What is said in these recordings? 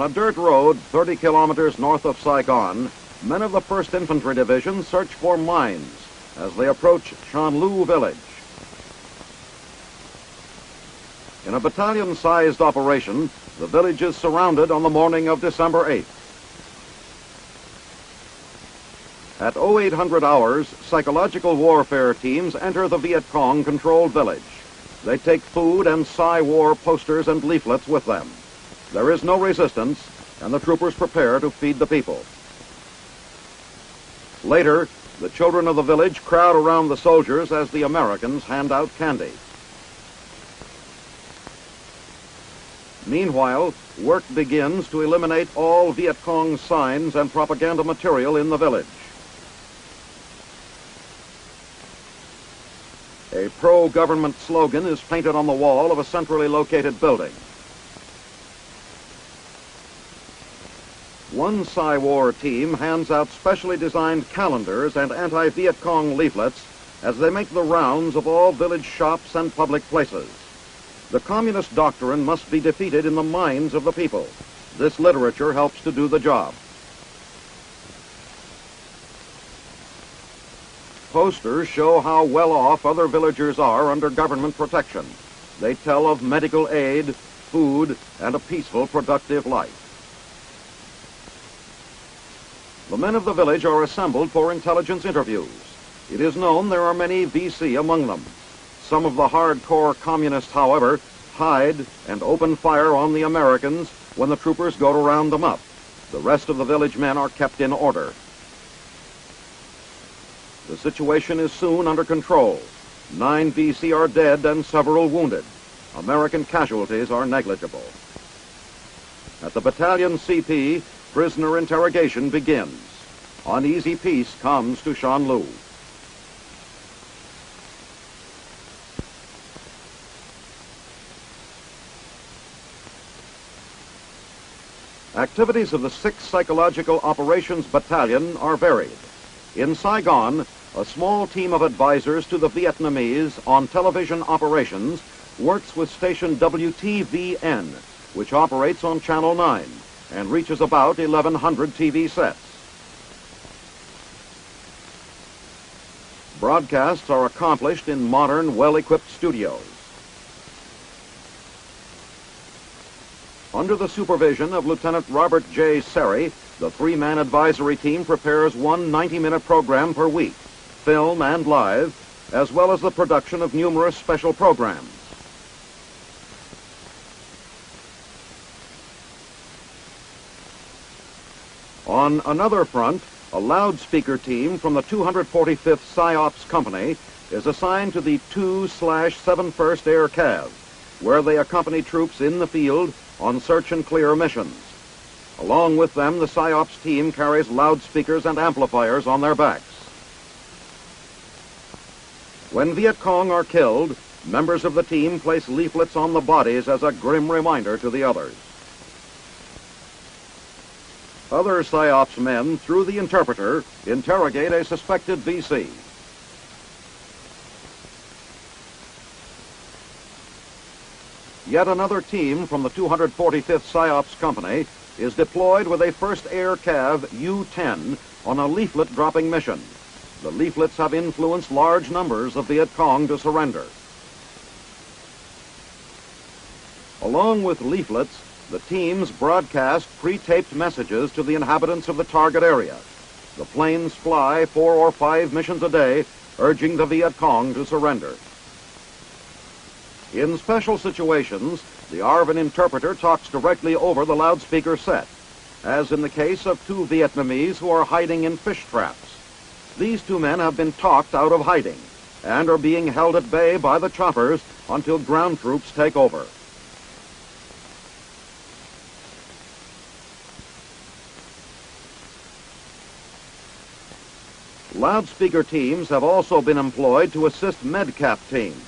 a dirt road 30 kilometers north of Saigon, men of the 1st Infantry Division search for mines as they approach Shanlu village. In a battalion-sized operation, the village is surrounded on the morning of December 8th. At 0800 hours, psychological warfare teams enter the Viet Cong-controlled village. They take food and Psy War posters and leaflets with them. There is no resistance, and the troopers prepare to feed the people. Later, the children of the village crowd around the soldiers as the Americans hand out candy. Meanwhile, work begins to eliminate all Viet Cong signs and propaganda material in the village. A pro-government slogan is painted on the wall of a centrally located building. One Psy War team hands out specially designed calendars and anti-Viet Cong leaflets as they make the rounds of all village shops and public places. The communist doctrine must be defeated in the minds of the people. This literature helps to do the job. Posters show how well off other villagers are under government protection. They tell of medical aid, food, and a peaceful, productive life. The men of the village are assembled for intelligence interviews. It is known there are many VC among them. Some of the hardcore communists, however, hide and open fire on the Americans when the troopers go to round them up. The rest of the village men are kept in order. The situation is soon under control. 9 VC are dead and several wounded. American casualties are negligible. At the battalion CP, prisoner interrogation begins. Uneasy peace comes to Shanlu. Activities of the 6th Psychological Operations Battalion are varied. In Saigon, a small team of advisors to the Vietnamese on television operations works with station WTVN, which operates on Channel 9 and reaches about 1,100 TV sets. Broadcasts are accomplished in modern, well-equipped studios. Under the supervision of Lieutenant Robert J. Serry, the 3-man advisory team prepares one 90-minute program per week, film and live, as well as the production of numerous special programs. On another front, a loudspeaker team from the 245th PSYOPS Company is assigned to the 2/71st Air Cav, where they accompany troops in the field on search and clear missions. Along with them, the PSYOPS team carries loudspeakers and amplifiers on their backs. When Viet Cong are killed, members of the team place leaflets on the bodies as a grim reminder to the others. Other PSYOPS men, through the interpreter, interrogate a suspected VC. Yet another team from the 245th PSYOPS Company is deployed with a 1st Air Cav U-10 on a leaflet-dropping mission. The leaflets have influenced large numbers of Viet Cong to surrender. Along with leaflets, the teams broadcast pre-taped messages to the inhabitants of the target area. The planes fly 4 or 5 missions a day, urging the Viet Cong to surrender. In special situations, the ARVN interpreter talks directly over the loudspeaker set, as in the case of 2 Vietnamese who are hiding in fish traps. These 2 men have been talked out of hiding and are being held at bay by the choppers until ground troops take over. Loudspeaker teams have also been employed to assist medcap teams.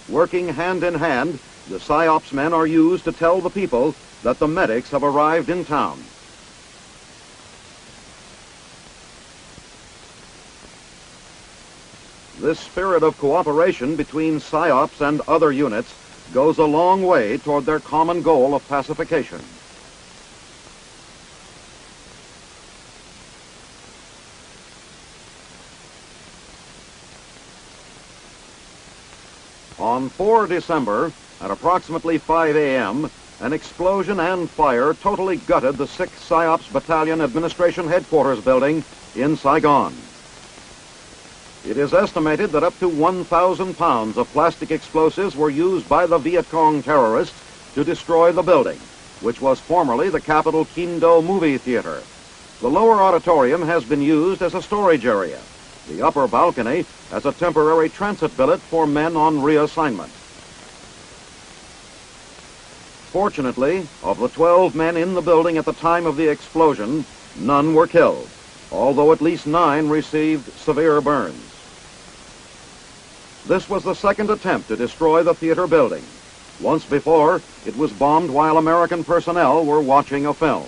Working hand in hand, the PSYOPS men are used to tell the people that the medics have arrived in town. This spirit of cooperation between PSYOPS and other units goes a long way toward their common goal of pacification. On 4 December, at approximately 5 a.m., an explosion and fire totally gutted the 6th PSYOPS Battalion Administration Headquarters building in Saigon. It is estimated that up to 1,000 pounds of plastic explosives were used by the Viet Cong terrorists to destroy the building, which was formerly the Capital Kinh Do movie theater. The lower auditorium has been used as a storage area, the upper balcony as a temporary transit billet for men on reassignment. Fortunately, of the 12 men in the building at the time of the explosion, none were killed, although at least 9 received severe burns. This was the second attempt to destroy the theater building. Once before, it was bombed while American personnel were watching a film.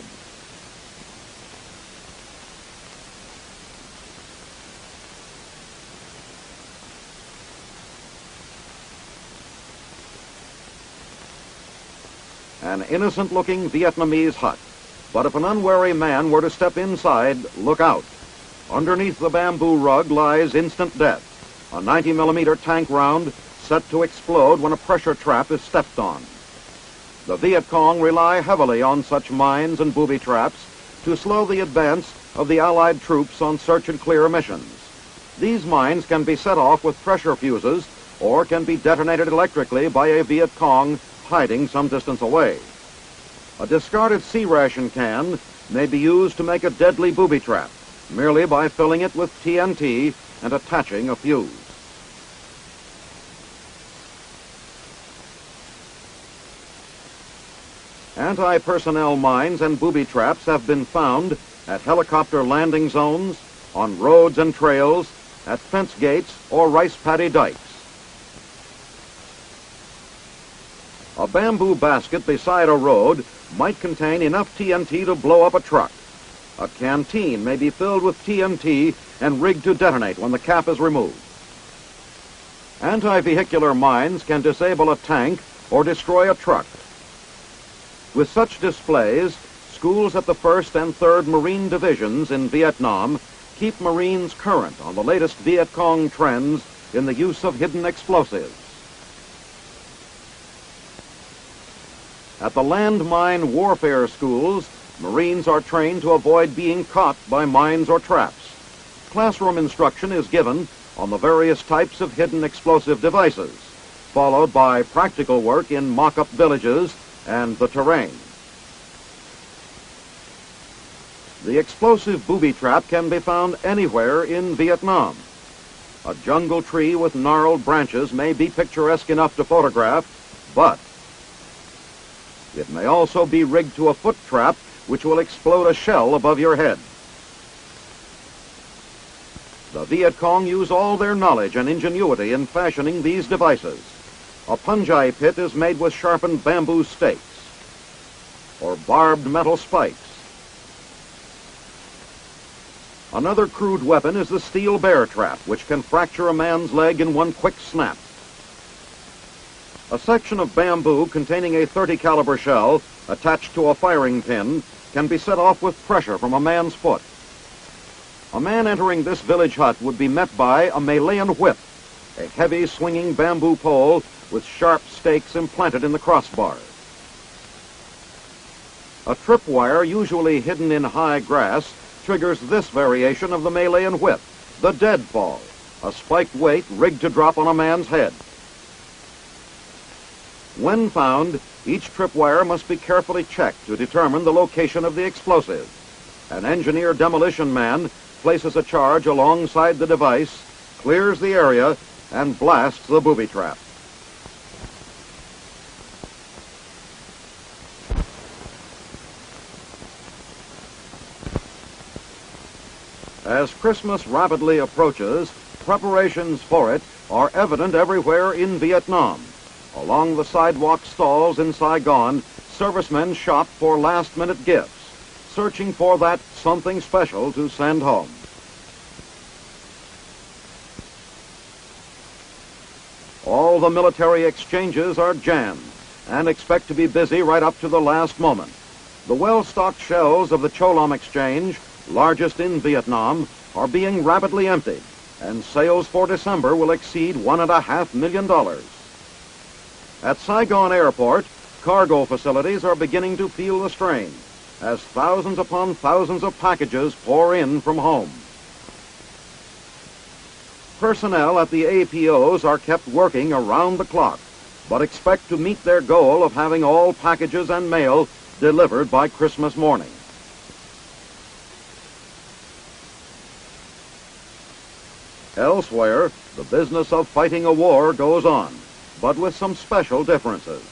An innocent-looking Vietnamese hut. But if an unwary man were to step inside, look out. Underneath the bamboo rug lies instant death, a 90mm tank round set to explode when a pressure trap is stepped on. The Viet Cong rely heavily on such mines and booby traps to slow the advance of the Allied troops on search and clear missions. These mines can be set off with pressure fuses or can be detonated electrically by a Viet Cong hiding some distance away. A discarded sea ration can may be used to make a deadly booby trap, merely by filling it with TNT and attaching a fuse. Anti-personnel mines and booby traps have been found at helicopter landing zones, on roads and trails, at fence gates or rice paddy dikes. A bamboo basket beside a road might contain enough TNT to blow up a truck. A canteen may be filled with TNT and rigged to detonate when the cap is removed. Anti-vehicular mines can disable a tank or destroy a truck. With such displays, schools at the 1st and 3rd Marine Divisions in Vietnam keep Marines current on the latest Viet Cong trends in the use of hidden explosives. At the landmine warfare schools, Marines are trained to avoid being caught by mines or traps. Classroom instruction is given on the various types of hidden explosive devices, followed by practical work in mock-up villages and the terrain. The explosive booby trap can be found anywhere in Vietnam. A jungle tree with gnarled branches may be picturesque enough to photograph, but it may also be rigged to a foot trap which will explode a shell above your head. The Viet Cong use all their knowledge and ingenuity in fashioning these devices. A punjai pit is made with sharpened bamboo stakes or barbed metal spikes. Another crude weapon is the steel bear trap, which can fracture a man's leg in one quick snap. A section of bamboo containing a .30 caliber shell attached to a firing pin can be set off with pressure from a man's foot. A man entering this village hut would be met by a Malayan whip, a heavy swinging bamboo pole with sharp stakes implanted in the crossbar. A tripwire, usually hidden in high grass, triggers this variation of the Malayan whip, the deadfall, a spiked weight rigged to drop on a man's head. When found, each tripwire must be carefully checked to determine the location of the explosive. An engineer demolition man places a charge alongside the device, clears the area, and blasts the booby trap. As Christmas rapidly approaches, preparations for it are evident everywhere in Vietnam. Along the sidewalk stalls in Saigon, servicemen shop for last-minute gifts, searching for that something special to send home. All the military exchanges are jammed and expect to be busy right up to the last moment. The well-stocked shelves of the Cholam Exchange, largest in Vietnam, are being rapidly emptied, and sales for December will exceed $1.5 million. At Saigon Airport, cargo facilities are beginning to feel the strain as thousands upon thousands of packages pour in from home. Personnel at the APOs are kept working around the clock, but expect to meet their goal of having all packages and mail delivered by Christmas morning. Elsewhere, the business of fighting a war goes on, but with some special differences.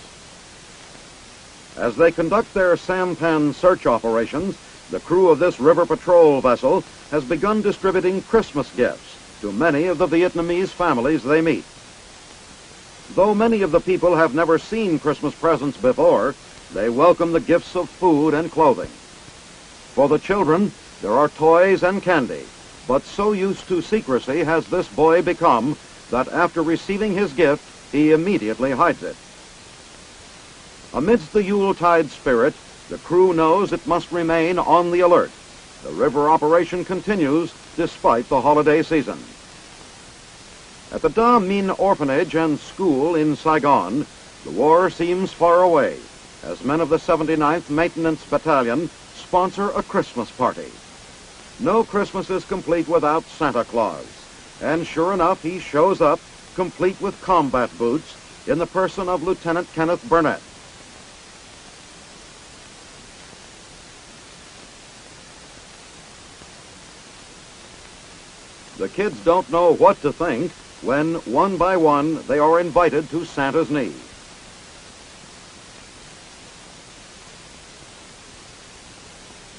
As they conduct their sampan search operations, the crew of this river patrol vessel has begun distributing Christmas gifts to many of the Vietnamese families they meet. Though many of the people have never seen Christmas presents before, they welcome the gifts of food and clothing. For the children, there are toys and candy, but so used to secrecy has this boy become that after receiving his gift, he immediately hides it. Amidst the Yuletide spirit, the crew knows it must remain on the alert. The river operation continues despite the holiday season. At the Da Minh Orphanage and School in Saigon, the war seems far away as men of the 79th Maintenance Battalion sponsor a Christmas party. No Christmas is complete without Santa Claus, and sure enough, he shows up complete with combat boots in the person of Lieutenant Kenneth Burnett. The kids don't know what to think when, one by one, they are invited to Santa's knee.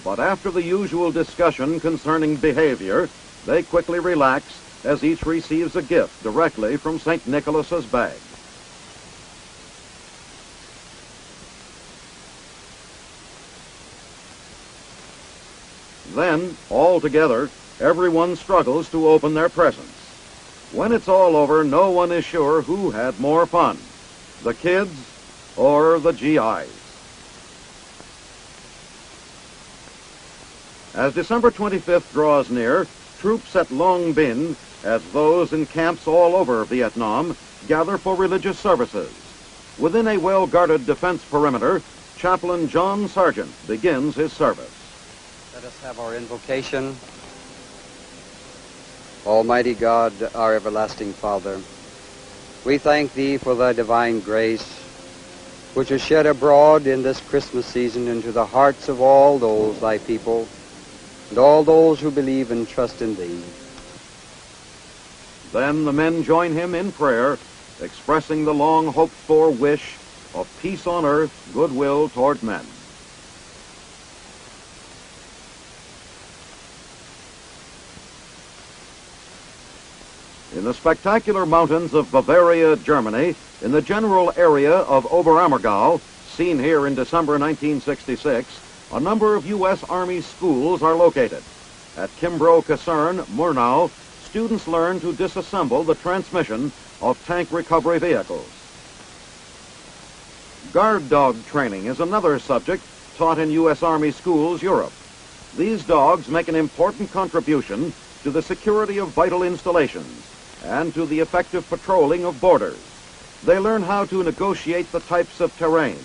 But after the usual discussion concerning behavior, they quickly relax as each receives a gift directly from St. Nicholas's bag. Then, all together, everyone struggles to open their presents. When it's all over, no one is sure who had more fun, the kids or the GIs. As December 25th draws near, troops at Long Binh, as those in camps all over Vietnam, gather for religious services. Within a well-guarded defense perimeter, Chaplain John Sargent begins his service. Let us have our invocation. Almighty God, our everlasting Father, we thank Thee for Thy divine grace, which is shed abroad in this Christmas season into the hearts of all those Thy people, and all those who believe and trust in Thee. Then the men join him in prayer, expressing the long-hoped-for wish of peace on earth, goodwill toward men. In the spectacular mountains of Bavaria, Germany, in the general area of Oberammergau, seen here in December 1966, a number of U.S. Army schools are located. At Kimbrough Kaserne, Murnau, students learn to disassemble the transmission of tank recovery vehicles. Guard dog training is another subject taught in U.S. Army schools, Europe. These dogs make an important contribution to the security of vital installations and to the effective patrolling of borders. They learn how to negotiate the types of terrain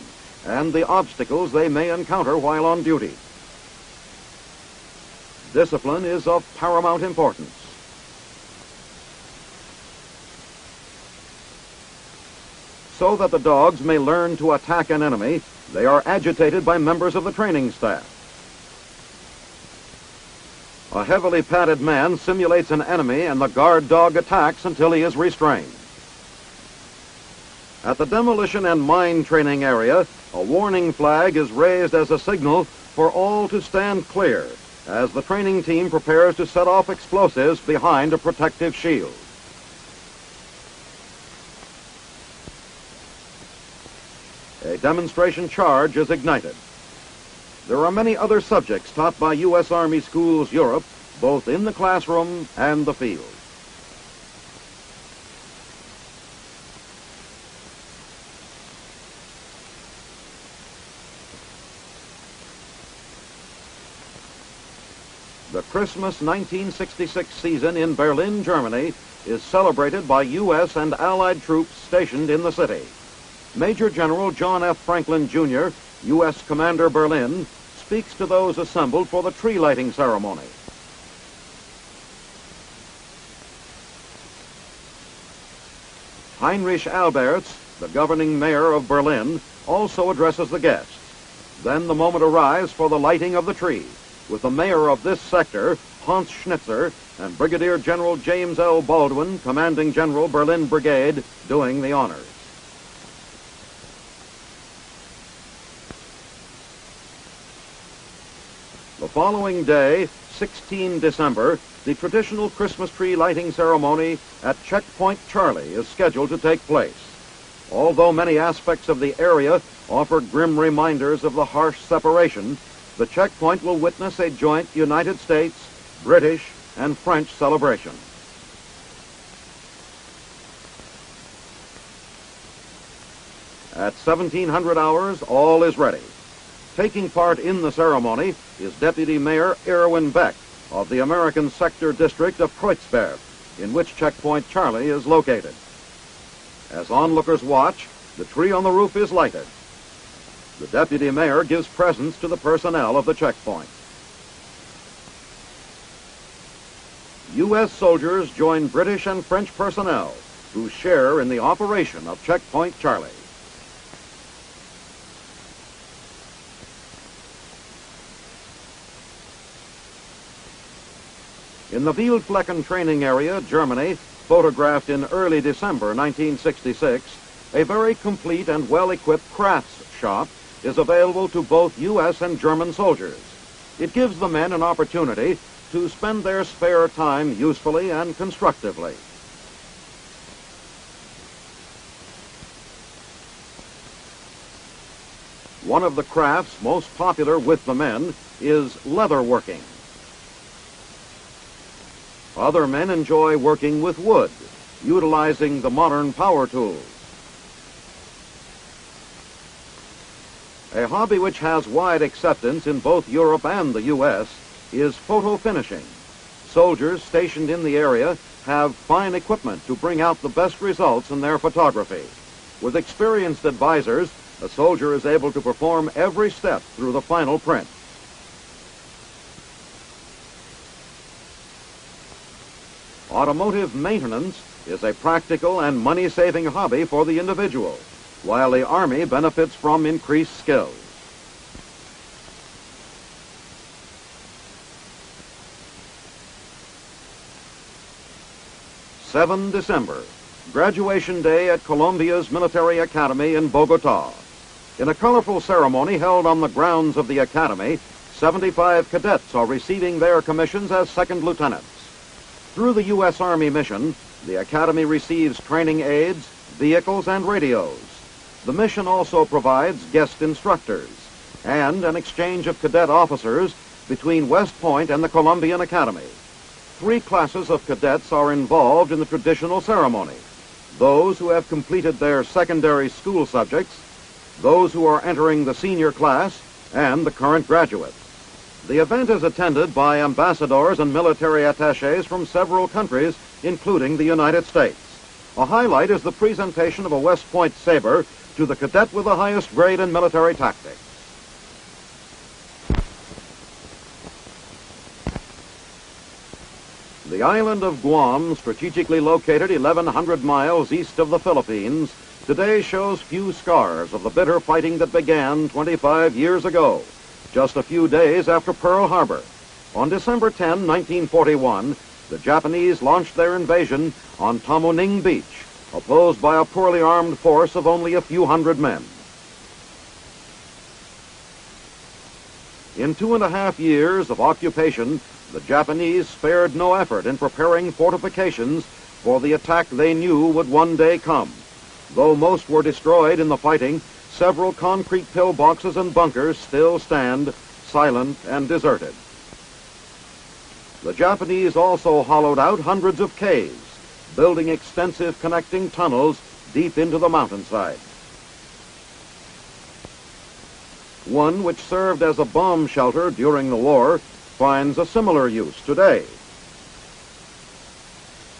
and the obstacles they may encounter while on duty. Discipline is of paramount importance. So that the dogs may learn to attack an enemy, they are agitated by members of the training staff. A heavily padded man simulates an enemy and the guard dog attacks until he is restrained. At the demolition and mine training area, a warning flag is raised as a signal for all to stand clear as the training team prepares to set off explosives behind a protective shield. A demonstration charge is ignited. There are many other subjects taught by U.S. Army Schools Europe, both in the classroom and the field. The Christmas 1966 season in Berlin, Germany, is celebrated by U.S. and Allied troops stationed in the city. Major General John F. Franklin, Jr., U.S. Commander Berlin, speaks to those assembled for the tree lighting ceremony. Heinrich Alberts, the governing mayor of Berlin, also addresses the guests. Then the moment arrives for the lighting of the tree, with the mayor of this sector, Hans Schnitzer, and Brigadier General James L. Baldwin, Commanding General Berlin Brigade, doing the honors. The following day, 16 December, the traditional Christmas tree lighting ceremony at Checkpoint Charlie is scheduled to take place. Although many aspects of the area offer grim reminders of the harsh separation, the checkpoint will witness a joint United States, British, and French celebration. At 1700 hours, all is ready. Taking part in the ceremony is Deputy Mayor Irwin Beck of the American Sector District of Kreuzberg, in which Checkpoint Charlie is located. As onlookers watch, the tree on the roof is lighted. The Deputy Mayor gives presents to the personnel of the checkpoint. U.S. soldiers join British and French personnel who share in the operation of Checkpoint Charlie. In the Wildflecken training area, Germany, photographed in early December 1966, a very complete and well-equipped crafts shop is available to both U.S. and German soldiers. It gives the men an opportunity to spend their spare time usefully and constructively. One of the crafts most popular with the men is leatherworking. Other men enjoy working with wood, utilizing the modern power tools. A hobby which has wide acceptance in both Europe and the U.S. is photo finishing. Soldiers stationed in the area have fine equipment to bring out the best results in their photography. With experienced advisors, a soldier is able to perform every step through the final print. Automotive maintenance is a practical and money-saving hobby for the individual, while the Army benefits from increased skills. December, graduation day at Colombia's Military Academy in Bogota. In a colorful ceremony held on the grounds of the Academy, 75 cadets are receiving their commissions as second lieutenants. Through the U.S. Army mission, the Academy receives training aids, vehicles, and radios. The mission also provides guest instructors and an exchange of cadet officers between West Point and the Colombian Academy. 3 classes of cadets are involved in the traditional ceremony: those who have completed their secondary school subjects, those who are entering the senior class, and the current graduates. The event is attended by ambassadors and military attachés from several countries, including the United States. A highlight is the presentation of a West Point saber to the cadet with the highest grade in military tactics. The island of Guam, strategically located 1,100 miles east of the Philippines, today shows few scars of the bitter fighting that began 25 years ago, just a few days after Pearl Harbor. On December 10, 1941, the Japanese launched their invasion on Tamuning Beach, opposed by a poorly armed force of only a few hundred men. In 2.5 years of occupation, the Japanese spared no effort in preparing fortifications for the attack they knew would one day come. Though most were destroyed in the fighting, several concrete pillboxes and bunkers still stand, silent and deserted. The Japanese also hollowed out hundreds of caves, building extensive connecting tunnels deep into the mountainside. One which served as a bomb shelter during the war finds a similar use today.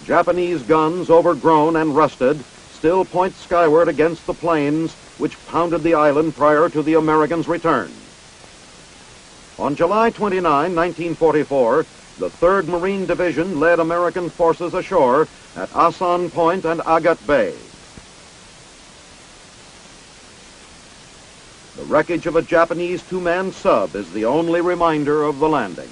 Japanese guns, overgrown and rusted, still points skyward against the planes which pounded the island prior to the Americans' return. On July 29, 1944, the 3rd Marine Division led American forces ashore at Asan Point and Agat Bay. The wreckage of a Japanese two-man sub is the only reminder of the landing.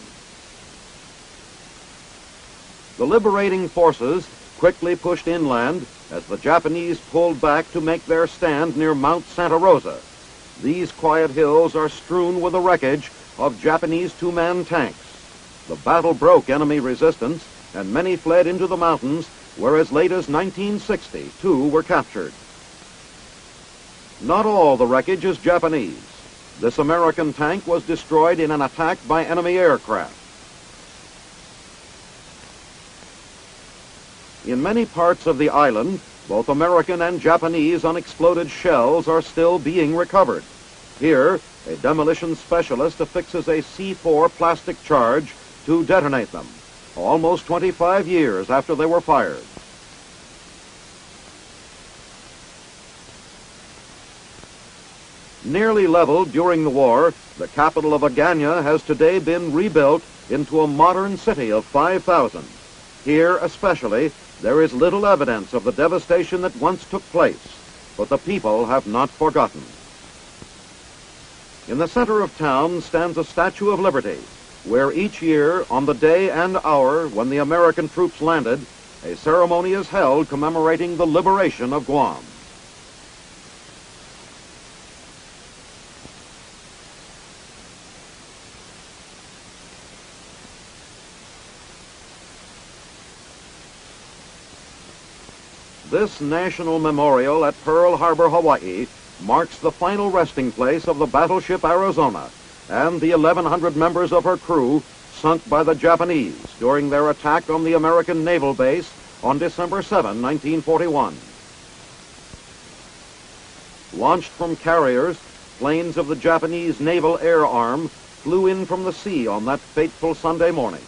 The liberating forces quickly pushed inland as the Japanese pulled back to make their stand near Mount Santa Rosa. These quiet hills are strewn with the wreckage of Japanese two-man tanks. The battle broke enemy resistance, and many fled into the mountains, where as late as 1960, 2 were captured. Not all the wreckage is Japanese. This American tank was destroyed in an attack by enemy aircraft. In many parts of the island, both American and Japanese unexploded shells are still being recovered. Here, a demolition specialist affixes a C4 plastic charge to detonate them, almost 25 years after they were fired. Nearly leveled during the war, the capital of Agana has today been rebuilt into a modern city of 5,000. Here, especially, there is little evidence of the devastation that once took place, but the people have not forgotten. In the center of town stands a Statue of Liberty, where each year, on the day and hour when the American troops landed, a ceremony is held commemorating the liberation of Guam. This national memorial at Pearl Harbor, Hawaii, marks the final resting place of the battleship Arizona and the 1,100 members of her crew sunk by the Japanese during their attack on the American naval base on December 7, 1941. Launched from carriers, planes of the Japanese Naval Air Arm flew in from the sea on that fateful Sunday morning.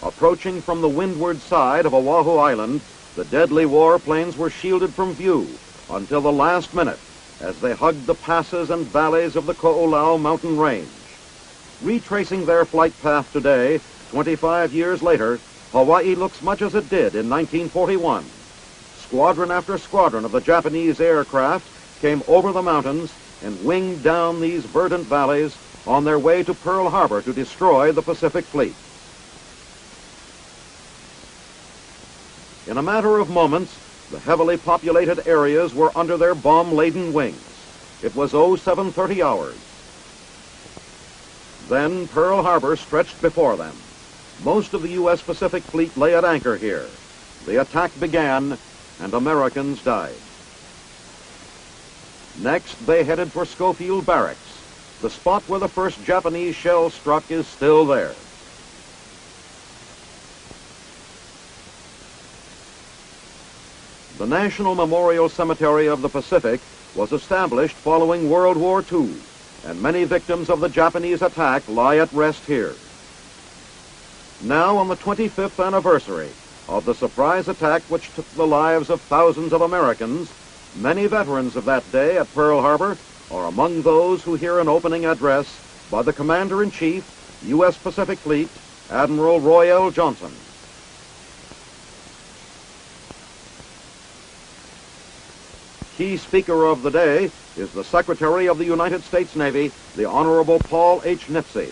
Approaching from the windward side of Oahu Island, the deadly warplanes were shielded from view until the last minute as they hugged the passes and valleys of the Ko'olau mountain range. Retracing their flight path today, 25 years later, Hawaii looks much as it did in 1941. Squadron after squadron of the Japanese aircraft came over the mountains and winged down these verdant valleys on their way to Pearl Harbor to destroy the Pacific Fleet. In a matter of moments, the heavily populated areas were under their bomb-laden wings. It was 0730 hours. Then Pearl Harbor stretched before them. Most of the U.S. Pacific Fleet lay at anchor here. The attack began, and Americans died. Next, they headed for Schofield Barracks. The spot where the first Japanese shell struck is still there. The National Memorial Cemetery of the Pacific was established following World War II, and many victims of the Japanese attack lie at rest here. Now, on the 25th anniversary of the surprise attack which took the lives of thousands of Americans, many veterans of that day at Pearl Harbor are among those who hear an opening address by the Commander-in-Chief, U.S. Pacific Fleet, Admiral Roy L. Johnson. Key speaker of the day is the Secretary of the United States Navy, the Honorable Paul H. Nipsey.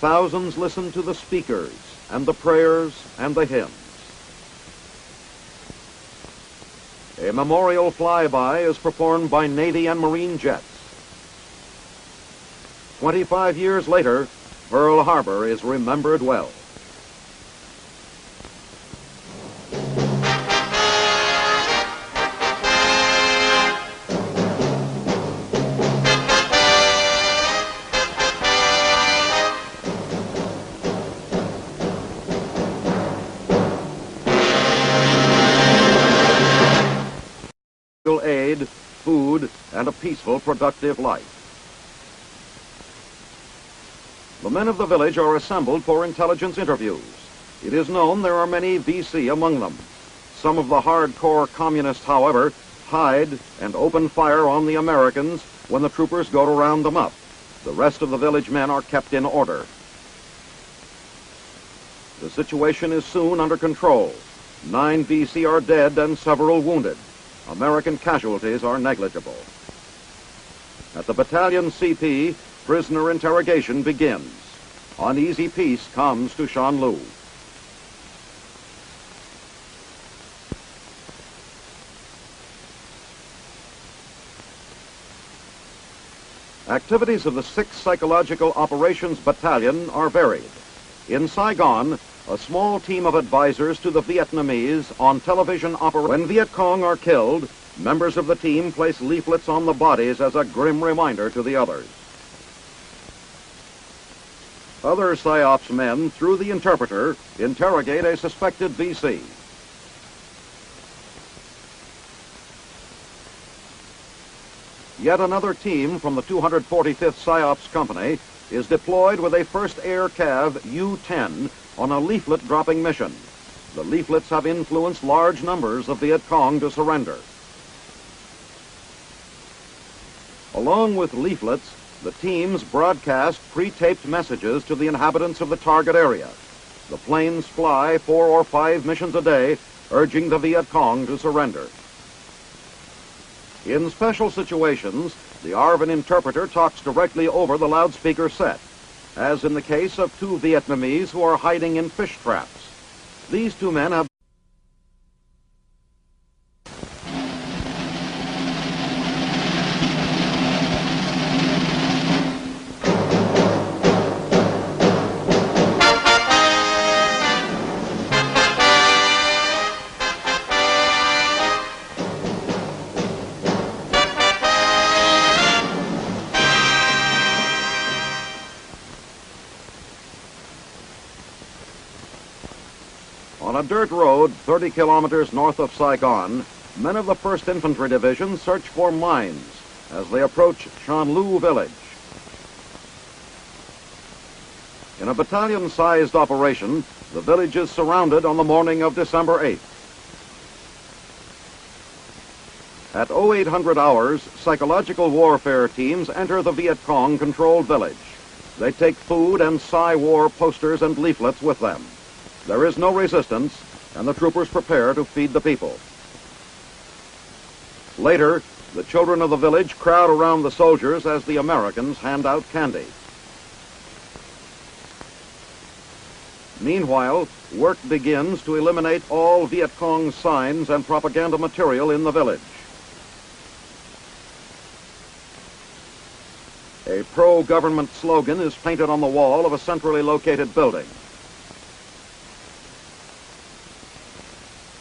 Thousands listen to the speakers and the prayers and the hymns. A memorial flyby is performed by Navy and Marine jets. 25 years later, Pearl Harbor is remembered well. Aid, food, and a peaceful, productive life. The men of the village are assembled for intelligence interviews. It is known there are many VC among them. Some of the hardcore communists, however, hide and open fire on the Americans when the troopers go to round them up. The rest of the village men are kept in order. The situation is soon under control. 9 VC are dead and several wounded. American casualties are negligible. At the battalion CP, prisoner interrogation begins. Uneasy peace comes to Shanlu. Activities of the 6th Psychological Operations Battalion are varied. In Saigon, a small team of advisors to the Vietnamese on television when Viet Cong are killed, members of the team place leaflets on the bodies as a grim reminder to the others. Other PSYOPS men, through the interpreter, interrogate a suspected VC. Yet another team from the 245th PSYOPS Company is deployed with a 1st Air Cav U-10 on a leaflet-dropping mission. The leaflets have influenced large numbers of Viet Cong to surrender. Along with leaflets, the teams broadcast pre-taped messages to the inhabitants of the target area. The planes fly 4 or 5 missions a day, urging the Viet Cong to surrender. In special situations, the ARVN interpreter talks directly over the loudspeaker set, as in the case of 2 Vietnamese who are hiding in fish traps. These 2 men have on a dirt road 30 kilometers north of Saigon, men of the 1st Infantry Division search for mines as they approach Shanlu village. In a battalion-sized operation, the village is surrounded on the morning of December 8th. At 0800 hours, psychological warfare teams enter the Viet Cong-controlled village. They take food and Psy War posters and leaflets with them. There is no resistance, and the troopers prepare to feed the people. Later, the children of the village crowd around the soldiers as the Americans hand out candy. Meanwhile, work begins to eliminate all Viet Cong signs and propaganda material in the village. A pro-government slogan is painted on the wall of a centrally located building.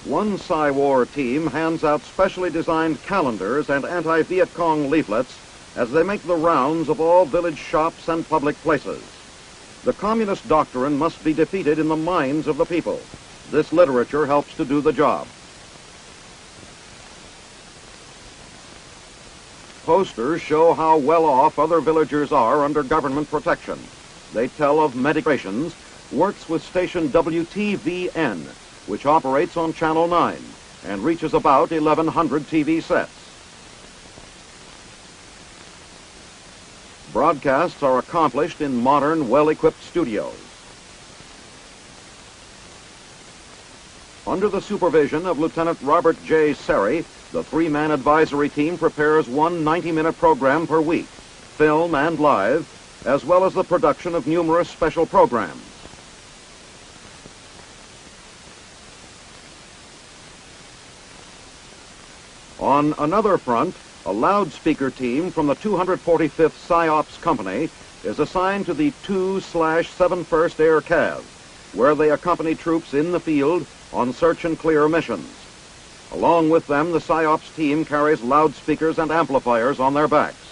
One Psy War team hands out specially designed calendars and anti-Viet Cong leaflets as they make the rounds of all village shops and public places. The communist doctrine must be defeated in the minds of the people. This literature helps to do the job. Posters show how well off other villagers are under government protection. They tell of medications, works with station WTVN, which operates on Channel 9 and reaches about 1,100 TV sets. Broadcasts are accomplished in modern, well-equipped studios. Under the supervision of Lieutenant Robert J. Serry, the 3-man advisory team prepares one 90-minute program per week, film and live, as well as the production of numerous special programs. On another front, a loudspeaker team from the 245th PSYOPS Company is assigned to the 2/71st Air Cav, where they accompany troops in the field on search and clear missions. Along with them, the PSYOPS team carries loudspeakers and amplifiers on their backs.